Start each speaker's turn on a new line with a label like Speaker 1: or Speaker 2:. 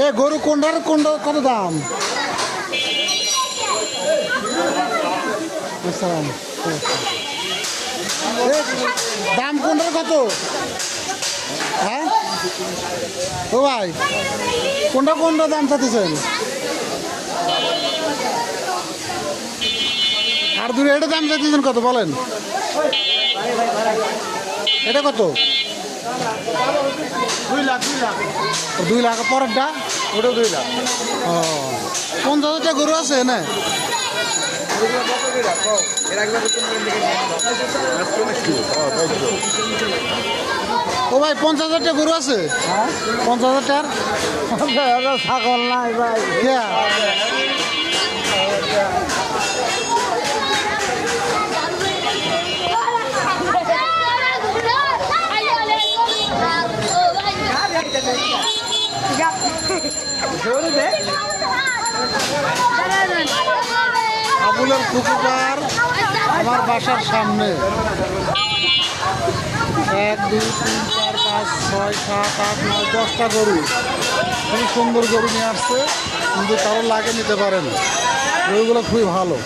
Speaker 1: এ গরু কোনটার কত দাম? দাম কোনটার কত? হ্যাঁ ও ভাই, কোনটা দাম চাচ্ছেন? আর দূরে এটা দাম চাচ্ছেন কত বলেন? এটা কত? 2 লাখ। পরেরটা
Speaker 2: ওটাও 2 লাখ।
Speaker 1: ও 50,000 গরু আছে না? ও ভাই 50,000 গরু আছে? 50,000
Speaker 2: ছাগল নাই ভাই।
Speaker 1: আবুলের পুকুর আমার বাসার সামনে। 1 2 3 4 5 6 7 8 9 10টা গরু, খুবই সুন্দর গরু নিয়ে আসছে। কিন্তু কারো লাগে নিতে পারেন, গরুগুলো খুবই ভালো।